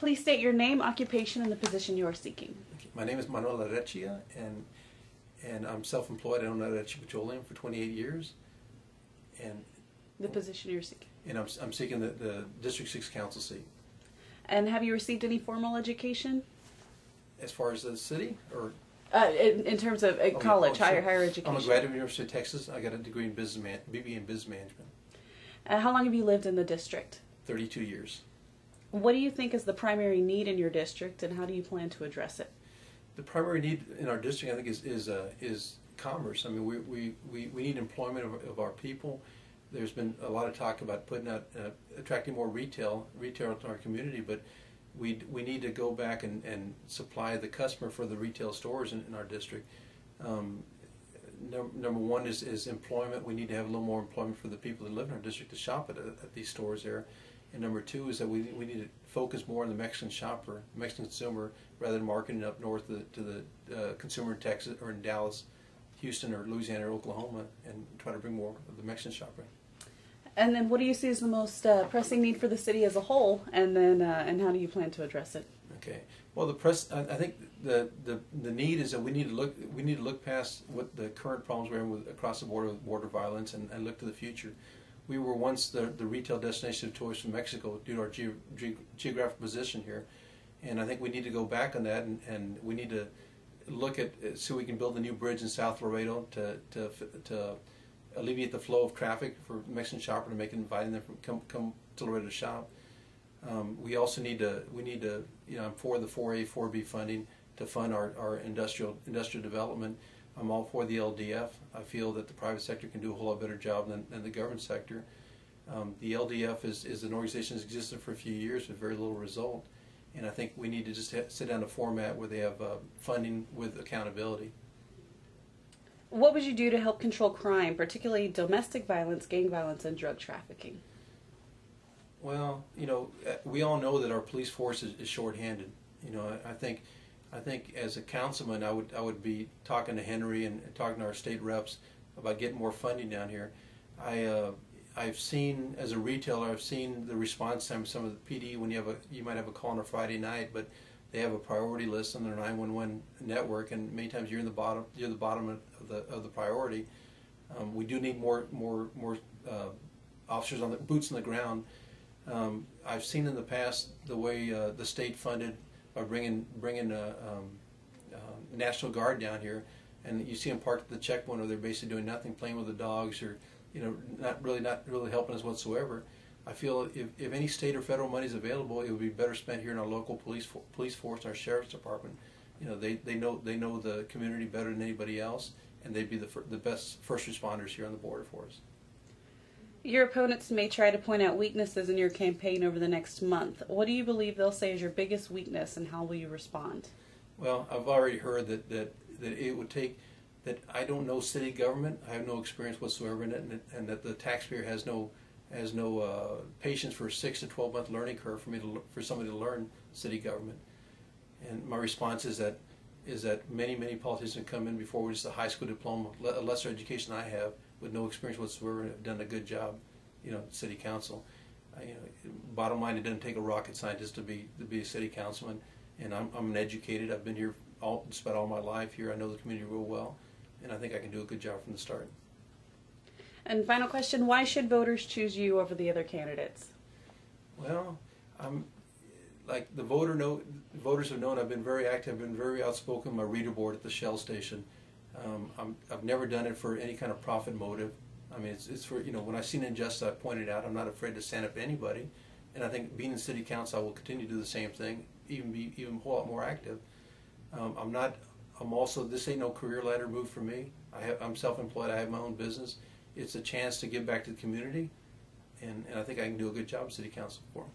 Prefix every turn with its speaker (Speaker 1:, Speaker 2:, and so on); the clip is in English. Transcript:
Speaker 1: Please state your name, occupation, and the position you are seeking.
Speaker 2: Okay. My name is Manuel Arechiga, and I'm self-employed. I own Arechiga Petroleum for 28 years. And
Speaker 1: the position you're seeking.
Speaker 2: And I'm seeking the District 6 Council seat.
Speaker 1: And have you received any formal education?
Speaker 2: As far as the city, or
Speaker 1: in terms of college,
Speaker 2: sure.
Speaker 1: higher education?
Speaker 2: I'm a graduate of the University of Texas. I got a degree in BBA in business management.
Speaker 1: How long have you lived in the district?
Speaker 2: 32 years.
Speaker 1: What do you think is the primary need in your district, and how do you plan to address it?
Speaker 2: The primary need in our district, I think, is commerce. I mean, we need employment of our people. There's been a lot of talk about putting out, attracting more retail to our community, but we need to go back and supply the customer for the retail stores in our district. Number one is employment. We need to have a little more employment for the people that live in our district to shop at these stores there. And number two is that we need to focus more on the Mexican shopper, Mexican consumer, rather than marketing up north to the consumer in Texas or in Dallas, Houston, or Louisiana, or Oklahoma, and try to bring more of the Mexican shopper.
Speaker 1: And then what do you see as the most pressing need for the city as a whole, and then and how do you plan to address it?
Speaker 2: Okay. Well, I think the need is that we need to look past what the current problems we're in across the border with border violence and look to the future. We were once the retail destination of choice from Mexico due to our geographic position here, and I think we need to go back on that, and we need to look at so we can build a new bridge in South Laredo to alleviate the flow of traffic for Mexican shopper to make it inviting them from come to Laredo to shop. We also need to I'm for the 4A 4B funding to fund our industrial development. I'm all for the LDF. I feel that the private sector can do a whole lot better job than the government sector. The LDF is an organization that's existed for a few years with very little result, and I think we need to just sit down a format where they have funding with accountability.
Speaker 1: What would you do to help control crime, particularly domestic violence, gang violence, and drug trafficking?
Speaker 2: Well, we all know that our police force is shorthanded. I think as a councilman, I would be talking to Henry and talking to our state reps about getting more funding down here. I've seen, as a retailer, I've seen the response time of some of the PD when you might have a call on a Friday night, but they have a priority list on their 911 network, and many times you're the bottom of the priority. We do need more officers boots on the ground. I've seen in the past the way the state funded by bringing National Guard down here, and you see them parked at the checkpoint, or they're basically doing nothing, playing with the dogs, or not really helping us whatsoever. I feel if any state or federal money is available, it would be better spent here in our local police force, our sheriff's department. They know the community better than anybody else, and they'd be the best first responders here on the border for us.
Speaker 1: Your opponents may try to point out weaknesses in your campaign over the next month. What do you believe they'll say is your biggest weakness, and how will you respond?
Speaker 2: Well, I've already heard that it would take, that I don't know city government, I have no experience whatsoever in it, and that the taxpayer has no patience for a 6 to 12 month learning curve for somebody to learn city government. And my response is that many politicians come in before with just a high school diploma, a lesser education I have, with no experience whatsoever, and have done a good job, city council. Bottom line, it doesn't take a rocket scientist to be a city councilman, and I'm an educated. I've been here just about all my life here. I know the community real well, and I think I can do a good job from the start.
Speaker 1: And final question, why should voters choose you over the other candidates?
Speaker 2: Well, like the voters have known, I've been very active, I've been very outspoken on my reader board at the Shell station. I've never done it for any kind of profit motive. I mean, it's for, when I've seen injustice, I pointed out. I'm not afraid to stand up to anybody, and I think being in city council, I will continue to do the same thing, even a whole lot more active. This ain't no career ladder move for me. I'm self-employed. I have my own business. It's a chance to give back to the community, and I think I can do a good job in city council for them.